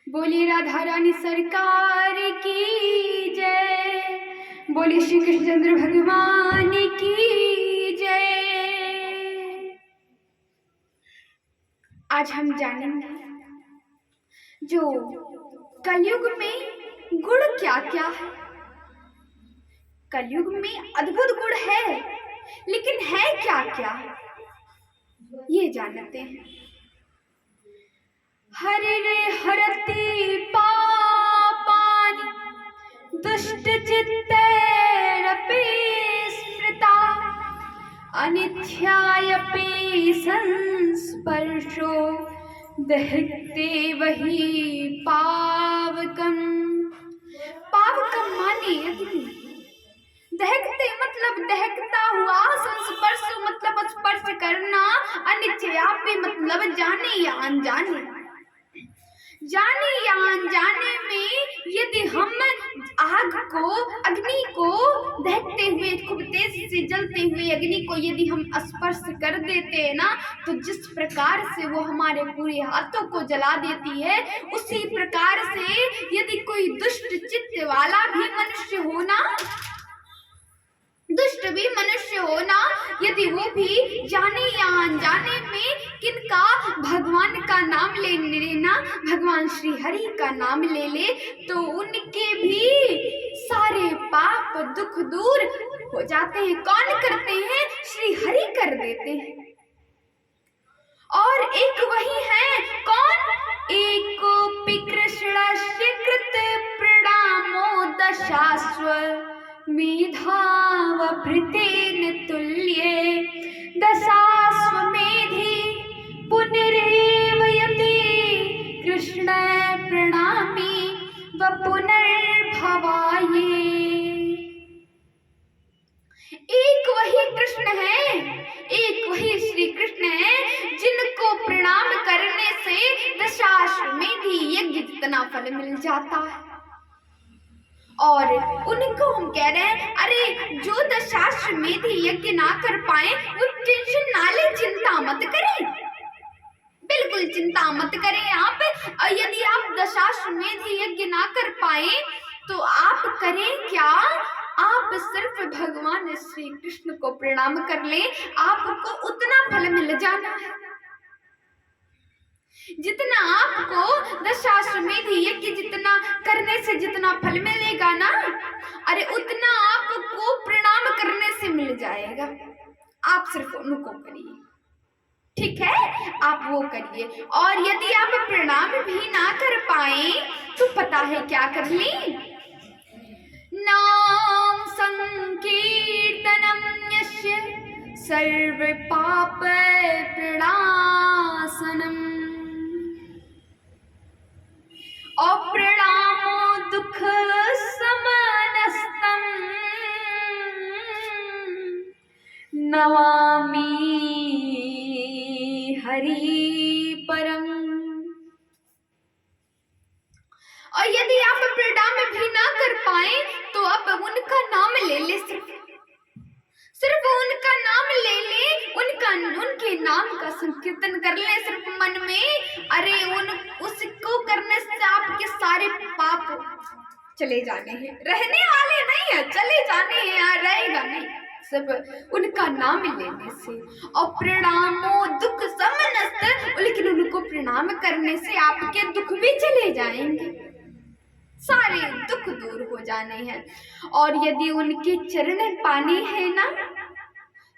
बोलिए राधा रानी सरकार की जय। बोलिए श्री कृष्णचंद्र भगवान की जय। आज हम जानेंगे जो कलयुग में गुण क्या क्या है। कलयुग में अद्भुत गुण है, लेकिन है क्या क्या ये जानते हैं। हरि हरति पापानि दुष्ट चित्तैरपि स्मृता अनित्यायपि संस्पर्शो दहते वही पावकम। पावकम माने अग्नि, दहकते मतलब दहकता हुआ, संस्पर्श मतलब स्पर्श करना, अनित्यापि मतलब जाने या अनजाने। जाने या अनजाने में यदि हम आग को, अग्नि को दहकते हुए, खूब तेज से जलते हुए अग्नि को यदि हम स्पर्श कर देते हैं ना, तो जिस प्रकार से वो हमारे पूरे हाथों को जला देती है, उसी प्रकार से यदि कोई दुष्ट चित्त वाला भी मनुष्य हो ना, दुष्ट भी मनुष्य हो ना, यदि वो भी जाने या अनजाने में किनका, भगवान का नाम ले लेना, भगवान श्री हरि का नाम ले ले, तो उनके भी सारे पाप दुख दूर हो जाते हैं। कौन करते हैं? श्री हरि कर देते हैं। और एक वही है, कौन? एकोपि कृष्णस्य कृत प्रणामो दशाश्व मेधावभृतेन तुल्ये दशाश्वमेधि पुनरेव यति कृष्ण प्रणामी व पुनर्भवाये। एक वही कृष्ण है, एक वही श्री कृष्ण है, जिनको प्रणाम करने से दशाश्वमेधि यज्ञ जितना फल मिल जाता है। और उनको हम कह रहे हैं, अरे जो दशाश्वमेधि यज्ञ ना कर पाए वो टेंशन ना ले, चिंता मत करें, बिल्कुल चिंता मत करें आप। और यदि आप दशाश्वमेधि यज्ञ ना कर पाए तो आप करें क्या? आप सिर्फ भगवान श्री कृष्ण को प्रणाम कर ले, आपको उतना फल मिल जाना है जितना आपको दशाश्वमेध यज्ञ जितना करने से जितना फल मिलेगा ना, अरे उतना आपको प्रणाम करने से मिल जाएगा। आप सिर्फ उनको करिए, ठीक है, आप वो करिए। और यदि आप प्रणाम भी ना कर पाए तो पता है क्या कर ली? नाम संकीर्तनम यस्य सर्व पाप प्रणाशनम अप्रणामो दुख समनस्तम नमामि हरि परम। और यदि आप प्रणाम भी ना कर पाए तो आप उनका नाम ले ले, सिर्फ उनका नाम ले ले, उनके नाम का संकीर्तन कर ले सिर्फ मन में। अरे उसको करने से आपके सारे पाप चले जाने हैं, रहने वाले नहीं है, चले जाने हैं, यहाँ रहेगा नहीं, सिर्फ उनका नाम लेने से। और प्रणामो दुख समनस्त, लेकिन उनको प्रणाम करने से आपके दुख भी चले जाएंगे, सारे दुख दूर हो जाने हैं। और यदि उनके चरण पाने हैं ना,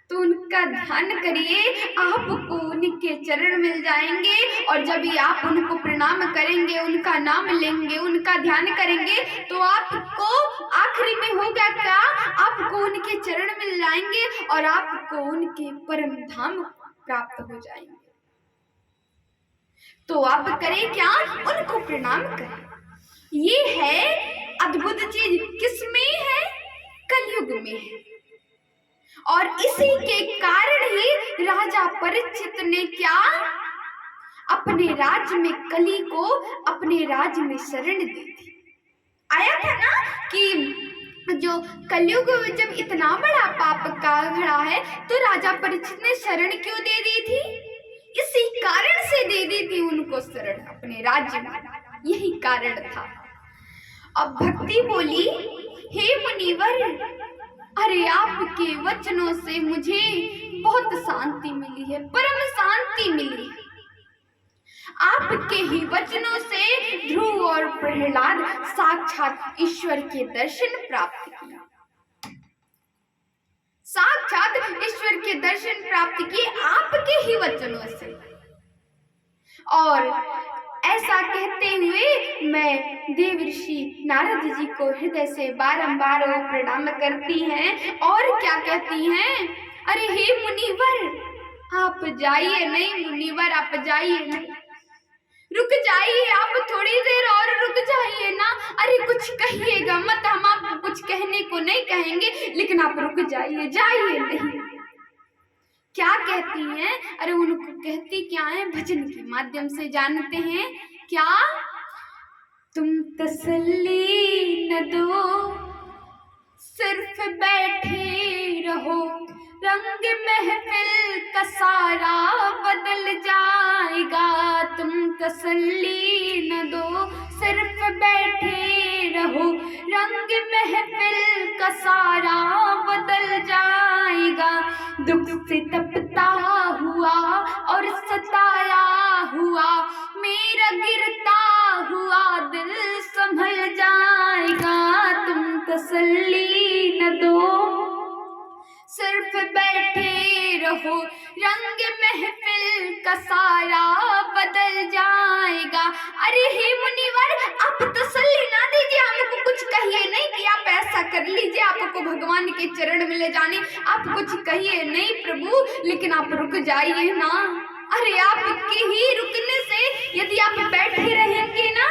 तो उनका ध्यान करिए, आपको उनके चरण मिल जाएंगे। और जब भी आप उनको प्रणाम करेंगे, उनका नाम लेंगे, उनका ध्यान करेंगे, तो आपको आखिरी में होगा क्या? आपको उनके चरण मिल जाएंगे और आपको उनके परम धाम प्राप्त हो जाएंगे। तो आप करें क्या? उनको प्रणाम करें। ये है अद्भुत चीज, किसमें है? कलयुग में है। और इसी के कारण ही राजा परीक्षित ने क्या, अपने राज्य में कली को अपने राज्य में शरण दी थी। आया था ना कि जो कलयुग जब इतना बड़ा पाप का घड़ा है तो राजा परीक्षित ने शरण क्यों दे दी थी? इसी कारण से दे दी थी उनको शरण अपने राज्य में। यही कारण था। अब भक्ति बोली, हे मुनिवर, अरे आपके वचनों से मुझे बहुत शांति मिली है, परम शांति मिली है। आपके ही वचनों से ध्रुव और प्रहलाद साक्षात ईश्वर के दर्शन प्राप्त किए, साक्षात ईश्वर के दर्शन प्राप्त किए आपके ही वचनों से। और ऐसा कहते हुए मैं देव ऋषि नारद जी को हृदय से बारंबार प्रणाम करती हैं और क्या कहती हैं, अरे हे मुनिवर, आप जाइए नहीं मुनिवर, आप जाइए नहीं, रुक जाइए, आप थोड़ी देर और रुक जाइए ना। अरे कुछ कहिएगा मत, हम आपको कुछ कहने को नहीं कहेंगे, लेकिन आप रुक जाइए, जाइए नहीं। क्या कहती हैं, अरे उनको कहती क्या है, भजन के माध्यम से जानते हैं क्या, तुम तसल्ली न दो, सिर्फ बैठे रहो, रंग महफिल का सारा बदल जाएगा। तुम तसल्ली न दो, सिर्फ बैठे रहो, रंग महफिल का सारा बदल जाएगा। दुख से तपता हुआ और सताया हुआ मेरा गिरता हुआ दिल संभल जाएगा। तुम तसल्ली न दो, सिर्फ बैठे रहो, रंग महफिल का सारा बदल जाएगा। अरे हे मुनिवर, आप तसल्ली ना दीजिए, हमको कुछ कहिए नहीं कि आप ऐसा कर लीजिए, आपको भगवान के चरण में ले जाने, आप कुछ कहिए नहीं प्रभु, लेकिन आप रुक जाइए ना। अरे आपके ही रुकने से यदि आप बैठे रहेंगे ना,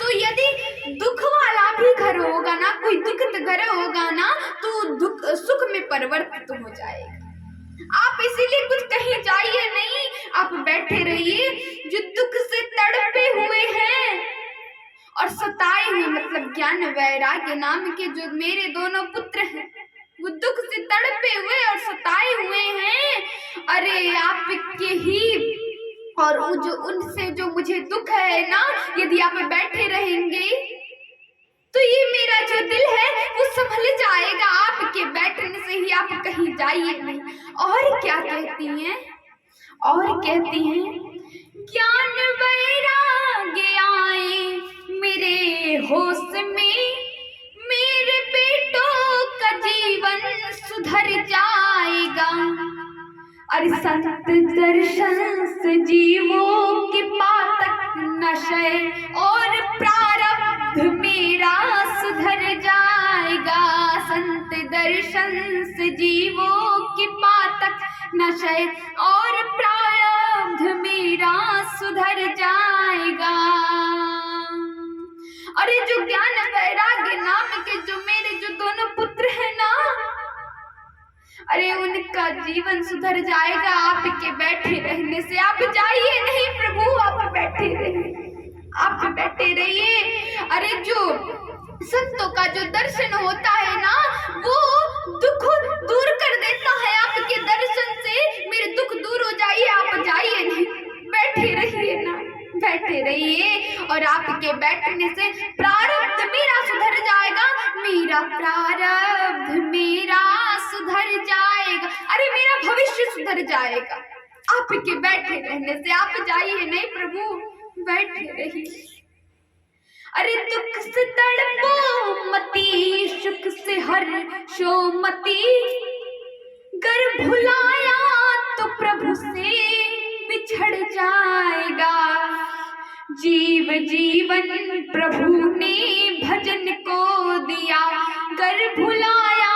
तो यदि दुख वाला भी घर होगा ना, कोई दुखित घर होगा ना, तो दुख सुख में परिवर्तित हो जाएगा। आप इसीलिए कुछ कहीं जाइए नहीं, आप बैठे रहिए। जो दुख से तड़पे हुए हैं और सताए हुए, मतलब ज्ञान वैराग्य नाम के जो मेरे दोनों पुत्र हैं, वो दुख से तड़पे हुए और सताए हुए हैं। अरे आपके ही और जो उनसे जो मुझे दुख है ना, यदि आप बैठे रहेंगे तो ये मेरा जो दिल है वो संभल जाएगा। आपके बैठने से ही आप कहीं जाइए नहीं। और क्या कहती हैं, और कहती हैं, ज्ञान वैराग्य आए मेरे होश में, मेरे बेटों का जीवन सुधर जाएगा। अरे संत दर्शन से जीवों की पातक नशे और प्रारब्ध मेरा सुधर जाएगा। संत दर्शन से जीवों की पातक नशे और प्रारब्ध मेरा सुधर जाएगा। अरे जो ज्ञान वैराग्य नाम के जो मेरे जो दोनों पुत्र हैं ना, अरे उनका जीवन सुधर जाएगा आपके बैठे रहने से। आप जाइए नहीं प्रभु, आप बैठे रहिए, आप बैठे रहिए। अरे जो संतों का जो दर्शन होता है ना, वो दुख दूर कर देता है। आपके दर्शन से मेरे दुख दूर हो जाइए, आप जाइए नहीं, बैठे रहिए ना, बैठे रहिए। और आपके बैठने से प्रारब्ध मेरा सुधर जाएगा, मेरा प्रारब्ध मेरा सुधर जाएगा। अरे मेरा भविष्य सुधर जाएगा आपके बैठे रहने से। आप जाइए नहीं प्रभु, बैठे रहिए। अरे दुख से तड़पो मती, सुख से हर्षो मती, गर भुलाया तो प्रभु से बिछड़ जाएगा। जीव जीवन प्रभु ने भजन को दिया, गर भुलाया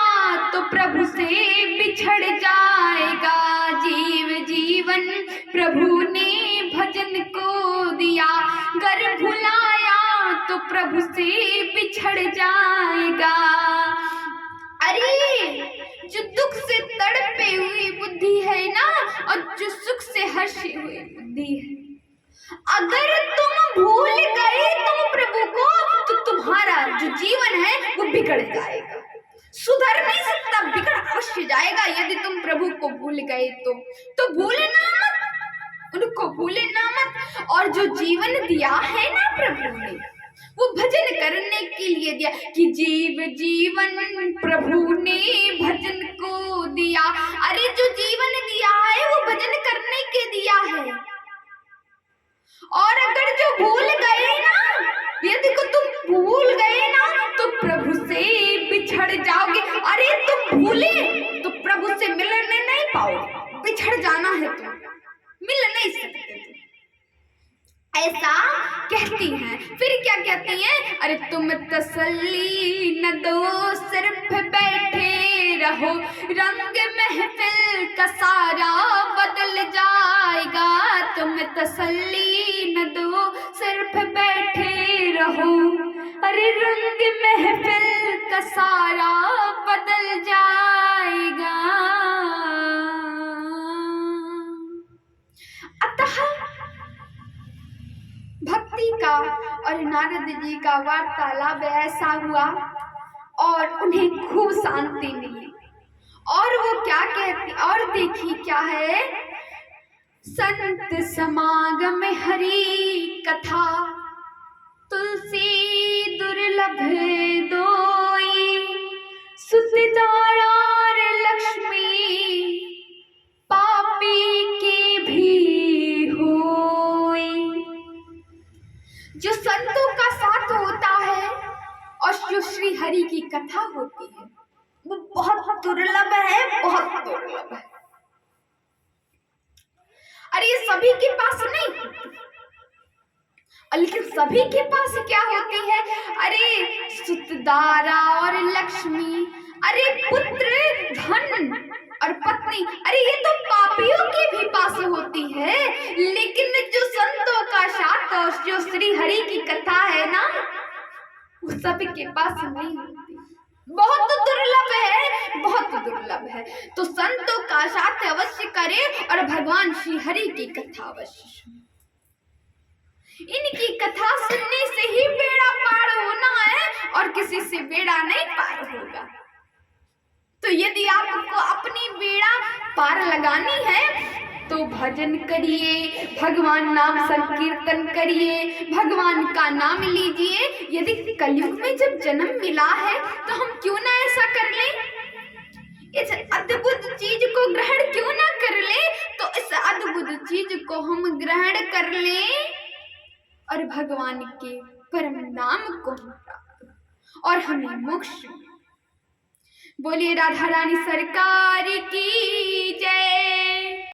तो प्रभु से बिछड़ जाएगा। जीव जीवन प्रभु ने भजन को दिया, गर भुलाया तो प्रभु से बिछड़ जाएगा। अरे जो दुख से तड़पे हुई बुद्धि है ना, और जो सुख से हर्षी हुई बुद्धि है, अगर तुम भूल गए तुम प्रभु को, तो तुम्हारा जो जीवन है वो बिगड़ जाएगा। सुधर नहीं सकता, बिगड़ अवश्य जाएगा। यदि तुम प्रभु को भूल गए तो भूलना मत, उनको भूले ना मत। और जो जीवन दिया है ना प्रभु ने, वो भजन करने के लिए दिया कि जीव जीवन प्रभु ने भजन को दिया। अरे जो जीवन दिया है वो भजन करने के दिया है। और अगर जो भूल गए ना, यदि को तुम भूल गए ना तो प्रभु से बिछड़ जाओगे। अरे तुम भूले तो प्रभु से मिलने नहीं पाओगे, बिछड़ जाना है, तुम मिल नहीं सकते। ऐसा कहती हैं। फिर क्या कहती हैं? अरे तुम तसल्ली न दो, सिर्फ बैठे रहो, रंग महफिल का सारा बदल जाएगा। तुम तसल्ली न दो, सिर्फ बैठे रहो, अरे रंग महफिल का सारा बदल जाएगा। अतः भक्ति का और नारद जी का वार्तालाप ऐसा हुआ और उन्हें खूब शांति मिली। और वो क्या कहती, और देखिए क्या है, संत समागम हरि कथा, तुलसी दुर्लभ दोई, सुत दारार लक्ष्मी, पापी की भी होई। जो संतों का साथ होता है और जो श्री हरि की कथा होती है वो बहुत दुर्लभ है, बहुत दुर्लभ है। अरे ये सभी के पास नहीं होती, लेकिन सभी के पास क्या होती है? अरे सुतदारा और लक्ष्मी, अरे पुत्र धन और पत्नी, अरे ये तो पापियों के भी पास होती है। लेकिन जो संतों का साथ और जो श्री हरि की कथा है ना, वो सबके पास नहीं होती, बहुत दुर्लभ है, बहुत दुर्लभ है। तो संतों का साथ अवश्य करें और भगवान श्री हरि की कथा अवश्य सुने। इनकी कथा सुनने से ही बेड़ा पार होना है और किसी से बेड़ा नहीं पार होगा। तो यदि आपको अपनी बेड़ा पार लगानी है तो भजन करिए, भगवान नाम संकीर्तन करिए, भगवान का नाम लीजिए। यदि कलयुग में जब जन्म मिला है तो हम क्यों ना ऐसा कर ले, इस अद्भुत चीज को ग्रहण क्यों ना कर ले। तो इस अद्भुत चीज को हम ग्रहण कर ले और भगवान के परम नाम को प्राप्त और हमें मोक्ष। बोलिए राधा रानी सरकार की जय।